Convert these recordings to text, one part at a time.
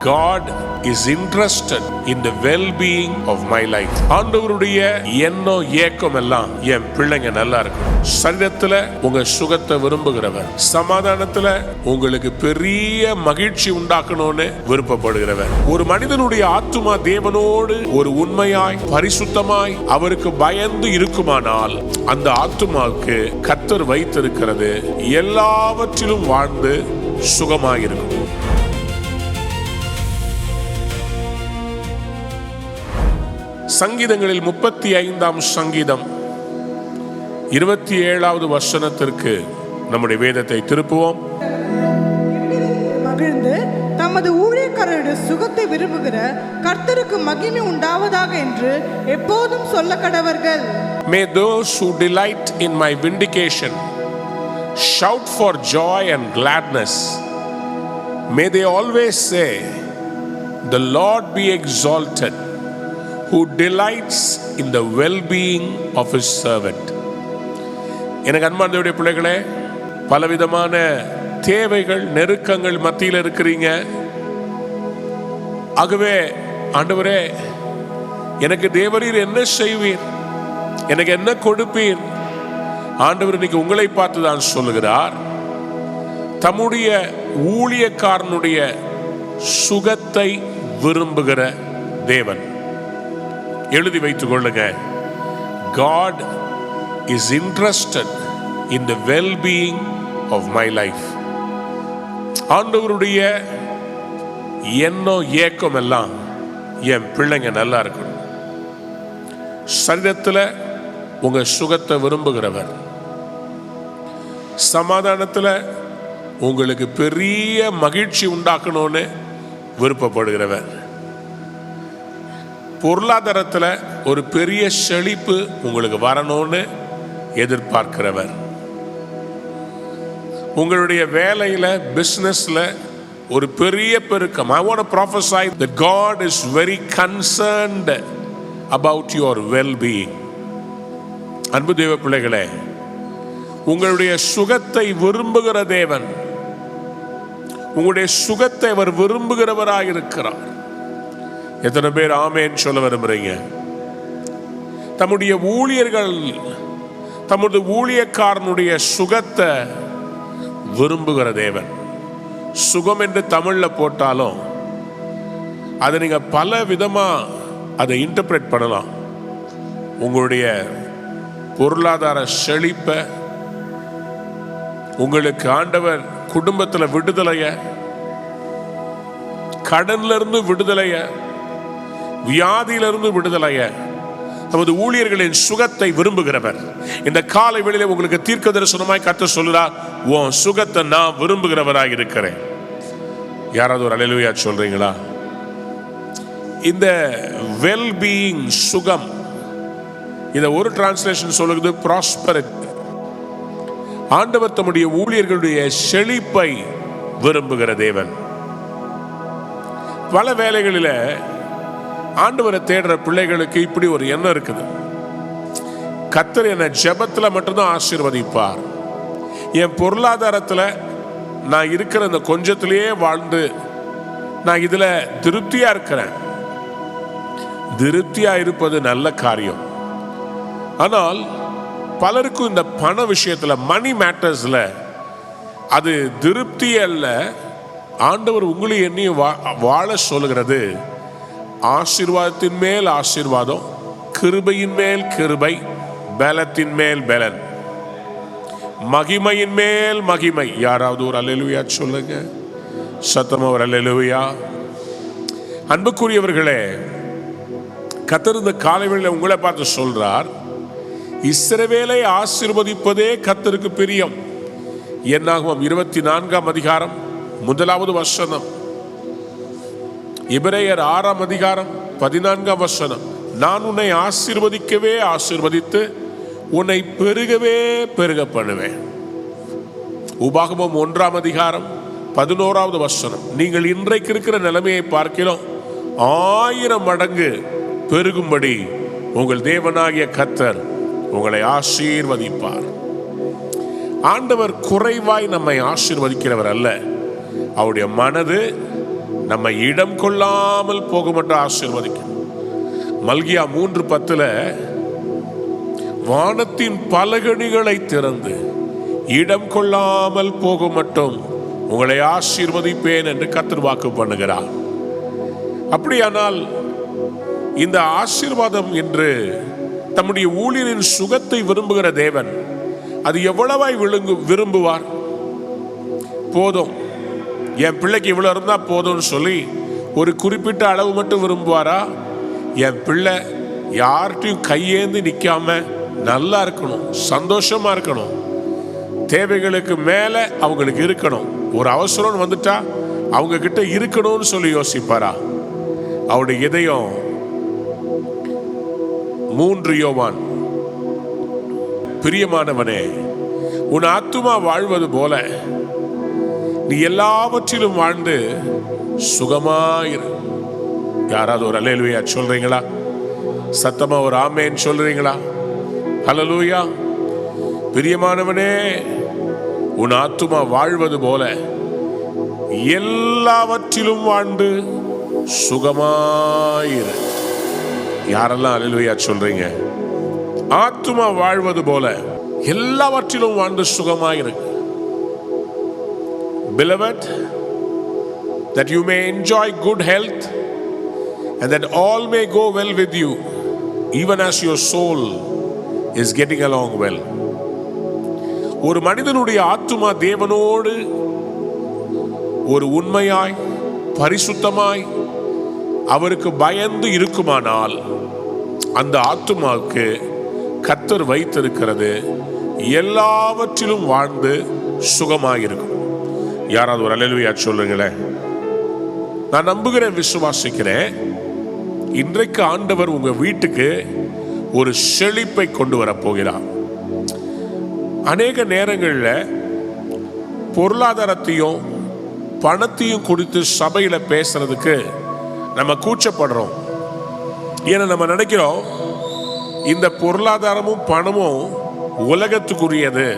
God is interested in the well-being of my life. ஆண்டவருடைய எண்ணம் ஏக்கம் எல்லாம் என் பிள்ளைங்க நல்லா இருக்கும். சரீரத்துல உங்க சுகத்தை விரும்புகிறவர், சமாதானத்துல உங்களுக்கு பெரிய மகிழ்ச்சி உண்டாக்கணும்னு விருப்பப்படுகிறவர். ஒரு மனிதனுடைய ஆத்துமா தேவனோடு ஒரு உண்மையாய் பரிசுத்தமாய் அவருக்கு பயந்து இருக்குமானால் அந்த ஆத்துமாவுக்கு கர்த்தர் வைத்திருக்கிறது எல்லாவற்றிலும் வாழ்ந்து சுகமாயிருக்கும். சங்கீதங்களில் 35ஆம் சங்கீதம் 27வது வசனத்திற்கு நம்முடைய வேதத்தை திருப்புவோம். மகிழ்ந்து தமது ஊழியக்காரருடைய சுகத்தை விரும்புகிற கர்த்தருக்கு மகிமை உண்டாவதாக என்று எப்போதும் சொல்ல கடவர்கள். May those who delight in my vindication shout for joy and gladness. May they always say, the Lord be exalted, who delights in the well-being of his servant. எனக்கு அன்பார்ந்தவருடைய பிள்ளைகளே, பலவிதமான தேவைகள் நெருக்கங்கள் மத்தியில் இருக்கிறீங்க. ஆகவே ஆண்டவரே, எனக்கு தேவரீர் என்ன செய்வீர், எனக்கு என்ன கொடுப்பீர்? ஆண்டவர் இன்னைக்கு உங்களை பார்த்து தான் சொல்லுகிறார், தம்முடைய ஊழியக்காரனுடைய சுகத்தை விரும்புகிற தேவன். எழுதி வைத்துக் கொள்ளுங்க. God is interested in the well-being of my life. ஆண்டவருடைய எண்ணம் ஏக்கம் எல்லாம் என் பிள்ளைங்க நல்லா இருக்கணும். சரீரத்துல உங்க சுகத்தை விரும்புகிறவர், சமாதானத்துல உங்களுக்கு பெரிய மகிழ்ச்சி உண்டாக்கணும்னு விருப்பப்படுகிறவர், பொருளாதாரத்தில் ஒரு பெரிய செழிப்பு உங்களுக்கு வரணும்னு எதிர்பார்க்கிறவர், உங்களுடைய வேலையில் பிஸ்னஸில் ஒரு பெரிய பெருக்கம். I want to prophesy that God is very concerned about your well-being. அன்பு தேவ பிள்ளைகளே, உங்களுடைய சுகத்தை விரும்புகிற தேவன், உங்களுடைய சுகத்தை அவர் விரும்புகிறவராக இருக்கிறார். எத்தனை பேர் ஆமேன் சொல்ல விரும்புறீங்க? தம்முடைய ஊழியர்கள், தம்முடைய ஊழியக்காரனுடைய சுகத்தை விரும்புகிற தேவன். சுகம் என்று தமிழ்ல போட்டாலும் அதை நீங்க பல விதமா அதை இன்டர்பிரேட் பண்ணலாம். உங்களுடைய பொருளாதார செழிப்பை, உங்களுக்கு ஆண்டவர் குடும்பத்தில் விடுதலைய, கடன்ல இருந்து விடுதலைய, வியாதியிலிருந்து விடுதலைய, நமது ஊழியர்களின் சுகத்தை விரும்புகிறவர். இந்த காலை வேளையிலே உங்களுக்கு தீர்க்க தரிசனமாய் கர்த்தர் சொல்கிறார், உன் சுகத்தை நான் விரும்புகிறவராக இருக்கிறேன். யாராவது ஒரு அல்லேலூயா சொல்றீங்களா? இந்த வெல்பீயிங் சுகம், இதை ஒரு டிரான்ஸ்லேஷன் சொல்லுது ப்ராஸ்பரிட்டி. ஆண்டவர் தம்முடைய ஊழியர்களுடைய செழிப்பை விரும்புகிற தேவன். பல வேளைகளில் ஆண்டவரை தேடுற பிள்ளைகளுக்கு இப்படி ஒரு எண்ணம் இருக்குது, கர்த்தர் என்னை ஜெபத்தில் மட்டும்தான் ஆசீர்வதிப்பார், என் பொருளாதாரத்தில் நான் இருக்கிற இந்த கொஞ்சத்திலேயே வாழ்ந்து நான் இதில் திருப்தியாக இருக்கிறேன். திருப்தியாக இருப்பது நல்ல காரியம். ஆனால் பலருக்கும் இந்த பண விஷயத்தில், மணி மேட்டர்ஸில் அது திருப்தி அல்ல. ஆண்டவர் உங்களை எண்ணியும் வாழ சொல்லுகிறது ஆசீர்வாதத்தின் மேல் ஆசீர்வாதம், கிருபையின் மேல் கிருபை, பலத்தின் மேல் பலன், மகிமையின் மேல் மகிமை. யாராவது ஒரு அல்லேலூயா சொல்லுங்க, சத்தமா ஒரு அல்லேலூயா. அன்புக்குரியவர்களே, கர்த்தர் இந்த காலை வேளையில உங்களை பார்த்து சொல்றார், இஸ்ரவேலை ஆசீர்வதிப்பதே கர்த்தருக்கு பிரியம். என்னாகும் 24ஆம் அதிகாரம் 1வது வசனம், எபிரேயர் 6ஆம் அதிகாரம் 14ஆம் வசனம், நான் உன்னை ஆசீர்வதிக்கவே ஆசீர்வதித்து உன்னை பெருகவே பெருக பண்ணுவேன். உபாகமம் 1ஆம் அதிகாரம் 11வது வசனம், நீங்கள் இன்றைக்கு இருக்கிற நிலைமையை பார்க்கிறோம் 1000 மடங்கு பெருகும்படி உங்கள் தேவனாகிய கர்த்தர் உங்களை ஆசீர்வதிப்பார். ஆண்டவர் குறைவாய் நம்மை ஆசீர்வதிக்கிறவர் அல்ல. அவருடைய மனது நம்ம இடம் கொள்ளாமல் போக மட்டும் ஆசீர்வதிக்கும். மல்கியா 3:10 வானத்தின் பலகணிகளை திறந்து இடம் கொள்ளாமல் போக மட்டும் உங்களை ஆசீர்வதிப்பேன் என்று கர்த்தர் வாக்கு பண்ணுகிறார். அப்படியானால் இந்த ஆசீர்வாதம் என்று தம்முடைய ஊழியரின் சுகத்தை விரும்புகிற தேவன் அது எவ்வளவாய் விரும்புவார்? போதும், என் பிள்ளைக்கு இவ்வளவு இருந்தா போதும்னு சொல்லி ஒரு குறிப்பிட்ட அளவு மட்டும் விரும்புவாரா? என் பிள்ளை யார்கிட்டையும் கையேந்து நிற்காம நல்லா இருக்கணும், சந்தோஷமா இருக்கணும், தேவைகளுக்கு மேல அவங்களுக்கு இருக்கணும், ஒரு அவசரம் வந்துட்டா அவங்க கிட்ட இருக்கணும்னு சொல்லி யோசிப்பாரா? அவருடைய இதயம் 3 யோவான், பிரியமானவனே, உன் ஆத்துமா வாழ்வது போல நீ எல்லாவற்றிலும் வாழ்ந்து சுகமாயிரு. யாராவது ஒரு அல்லேலூயா சொல்றீங்களா? சத்தமா ஒரு ஆமேன் சொல்றீங்களா? ஹல்லேலூயா. பிரியமானவனே, உன் ஆத்துமா வாழ்வது போல எல்லாவற்றிலும் வாழ்ந்து சுகமாயிரு. யாரெல்லாம் அல்லேலூயா சொல்றீங்க? ஆத்துமா வாழ்வது போல எல்லாவற்றிலும் வாழ்ந்து சுகமாயிரு. Beloved, that you may enjoy good health and that all may go well with you, even as your soul is getting along well. ஒரு மனிதனுடைய ஆத்துமா தேவனோடு ஒரு உண்மையாய் பரிசுத்தமாய் அவருக்கு பயந்து இருக்குமானால் அந்த ஆத்துமாவுக்கு கர்த்தர் வைத்திருக்கிறது எல்லாவற்றிலும் வாழ்ந்து சுகமாயிருக்கும். யாராவது ஒரு அல்லேலூயா சொல்லுங்களேன். நான் நம்புகிறேன், விசுவாசிக்கிறேன், இன்றைக்கு ஆண்டவர் உங்க வீட்டுக்கு ஒரு செழிப்பை கொண்டு வர போகிறார். அநேக நேரங்களில் பொருளாதாரத்தையும் பணத்தையும் குறித்து சபையில பேசுறதுக்கு நம்ம கூச்சப்படுறோம். ஏன்னா நம்ம நினைக்கிறோம் இந்த பொருளாதாரமும் பணமும் உலகத்துக்குரியது,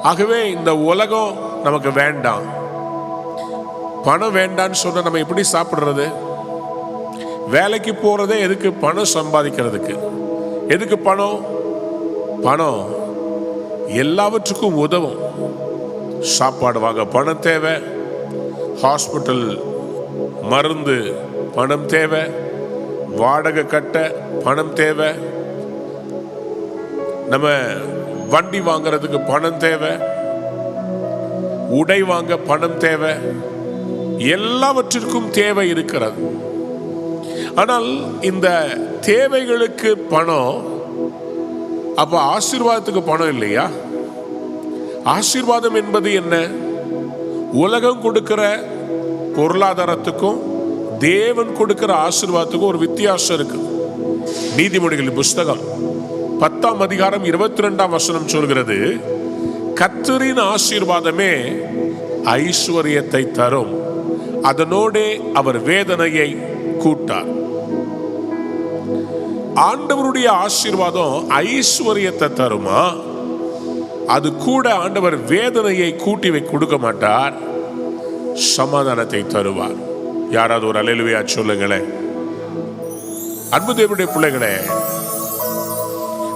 ஆகவே இந்த உலகம் நமக்கு வேண்டாம். பணம் வேண்டான்னு சொன்னா நம்ம எப்படி சாப்பிடுறது? வேலைக்கு போறதே எதுக்கு? பணம் சம்பாதிக்கிறதுக்கு. எதுக்கு பணம்? பணம் எல்லாவற்றுக்கும் உதவும். சாப்பாடு வாங்க பணம் தேவை, ஹாஸ்பிட்டல் மருந்து பணம் தேவை, வாடகை கட்ட பணம் தேவை, நம்ம வண்டி வாங்குறதுக்கு பணம் தேவை, உடை வாங்க பணம் தேவை, எல்லாவற்றிற்கும் தேவை இருக்கிறது. ஆனால் இந்த தேவைகளுக்கு பணம், அப்ப ஆசீர்வாதத்துக்கு பணம் இல்லையா? ஆசீர்வாதம் என்பது என்ன? உலகம் கொடுக்கிற பொருளாதாரத்துக்கும் தேவன் கொடுக்கிற ஆசீர்வாதத்துக்கும் ஒரு வித்தியாசம் இருக்கு. நீதிமொழிகளின் புஸ்தகம் 10ஆம் அதிகாரம் 22ஆம் வசனம் சொல்கிறது, கர்த்தரின் ஆசீர்வாதமே ஐஸ்வரியத்தை தரும், அதனோடே அவர் வேதனையை கூட்டார். ஆண்டவருடைய ஆசீர்வாதம் ஐஸ்வரியத்தை தருமா? அது கூட ஆண்டவர் வேதனையை கூட்டி கொடுக்க மாட்டார், சமாதானத்தை தருவார். யாராவது ஒரு அல்லேலூயா சொல்லுங்களேன். அன்பு தேவனுடைய பிள்ளைகளே,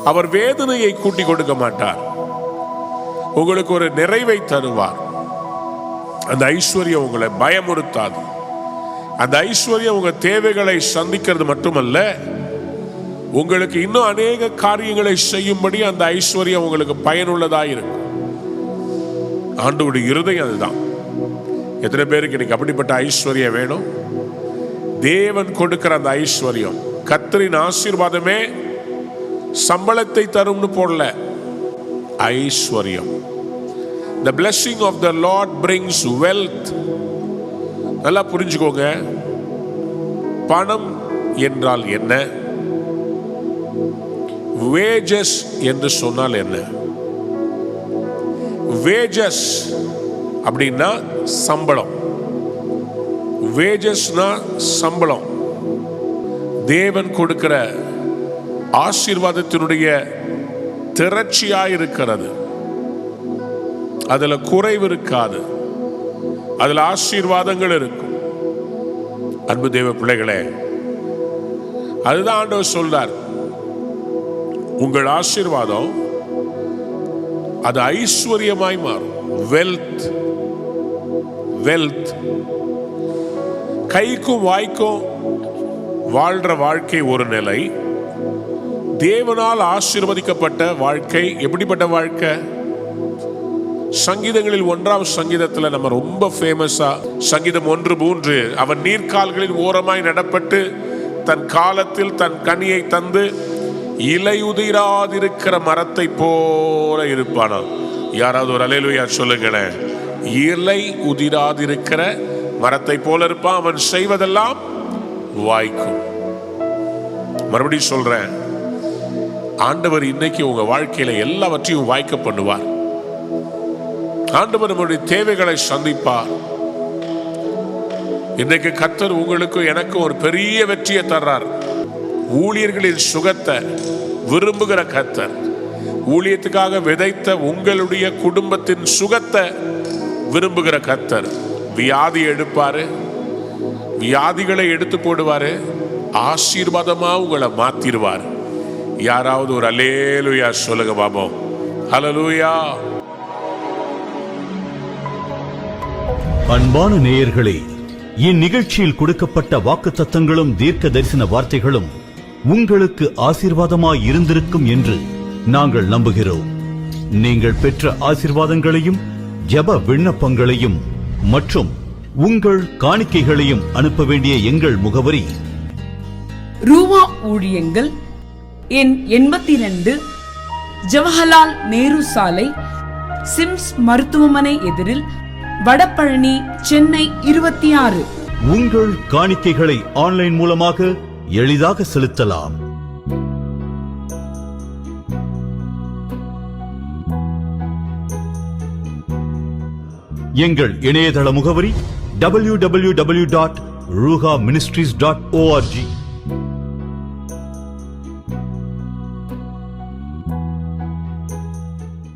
அவர் வேதனையை கூட்டி கொடுக்க மாட்டார், உங்களுக்கு ஒரு நிறைவை தருவார். அந்த ஐஸ்வர்யம் உங்களை பயமுறுத்தாது. அந்த ஐஸ்வர்யம் உங்க தேவைகளை சந்திக்கிறது மட்டுமல்ல, உங்களுக்கு இன்னும் அநேக காரியங்களை செய்யும்படி அந்த ஐஸ்வர்யம் உங்களுக்கு பயனுள்ளதாக இருக்கும். ஆண்டவருடைய இருதயம் அதுதான். எத்தனை பேருக்கு இன்னைக்கு அப்படிப்பட்ட ஐஸ்வர்யம் வேணும்? தேவன் கொடுக்கிற அந்த ஐஸ்வர்யம், கர்த்தரின் ஆசீர்வாதமே சம்பளத்தை தரும்னு போடல, ஐஸ்வர்யம். The blessing of the Lord brings wealth. நல்லா புரிஞ்சுக்கோங்க. பணம் என்றால் என்ன? வேஜஸ் என்று சொன்னால் என்ன? வேஜஸ் அப்படின்னா சம்பளம். வேஜஸ்னா சம்பளம். தேவன் கொடுக்கிற ஆசீர்வாதத்தினுடைய திரட்சியாய் இருக்கிறது. அதுல குறைவு இருக்காது, அதுல ஆசீர்வாதங்கள் இருக்கும். அன்பு தேவ பிள்ளைகளே, அதுதான் ஆண்டவர் சொல்றார். உங்கள் ஆசீர்வாதம் அது ஐஸ்வர்யமாய் மாறும். வெல்த் வெல்த் கைக்கும் வாய்க்கும் வாழ்ற வாழ்க்கை ஒரு நிலை. தேவனால் ஆசீர்வதிக்கப்பட்ட வாழ்க்கை எப்படிப்பட்ட வாழ்க்கை? சங்கீதங்களில் 1ஆம் சங்கீதத்தில் நம்ம ரொம்ப ஃபேமஸா சங்கீதம் 1:3, அவன் நீர்க்கால்களின் ஓரமாய் நடப்பட்டு தன் காலத்தில் தன் கனியை தந்து இலையுதிராதிருக்கிற மரத்தை போல இருப்பானா. யாராவது ஒரு அல்லேலூயா சொல்லுங்களேன். இலை உதிராதிருக்கிற மரத்தை போல இருப்பான். அவன் செய்வதெல்லாம் வாய்க்கும். மறுபடியும் சொல்றேன், ஆண்டவர் இன்னைக்கு உங்க வாழ்க்கையில எல்லாவற்றையும் வாய்க்க பண்ணுவார். ஆண்டவர் நம்முடைய தேவைகளை சந்திப்பார். இன்றைக்கு கர்த்தர் உங்களுக்கு எனக்கு ஒரு பெரிய வெற்றியை தர்றார். ஊழியர்களின் சுகத்தை விரும்புகிற கர்த்தர், ஊழியத்துக்காக விதைத்த உங்களுடைய குடும்பத்தின் சுகத்தை விரும்புகிற கர்த்தர் வியாதி எடுப்பாரு, வியாதிகளை எடுத்து போடுவாரு, ஆசீர்வாதமா உங்களை மாத்திடுவார். யாராவது ஒரு அல்லேலூயா சொல்லுங்க பாபோம். ஹல்லேலூயா. அன்பான நேயர்களே, இந்நிகழ்ச்சியில் கொடுக்கப்பட்ட வாக்குத்தத்தங்களும் தீர்க்க தரிசன வார்த்தைகளும் உங்களுக்கு ஆசீர்வாதமாய் இருந்திருக்கும் என்று நாங்கள் நம்புகிறோம். நீங்கள் பெற்ற ஆசீர்வாதங்களையும் ஜெப விண்ணப்பங்களையும் மற்றும் உங்கள் காணிக்கைகளையும் அனுப்ப வேண்டிய எங்கள் முகவரி: ரூவா ஊழியங்கள், எண் 82, ஜவஹர்லால் நேரு சாலை, சிம்ஸ் மருத்துவமனை எதிரில், வடபழனி, சென்னை 26. உங்கள் காணிக்கைகளை ஆன்லைன் மூலமாக எளிதாக செலுத்தலாம். எங்கள் இணையதள முகவரி www.ruhaministries.org.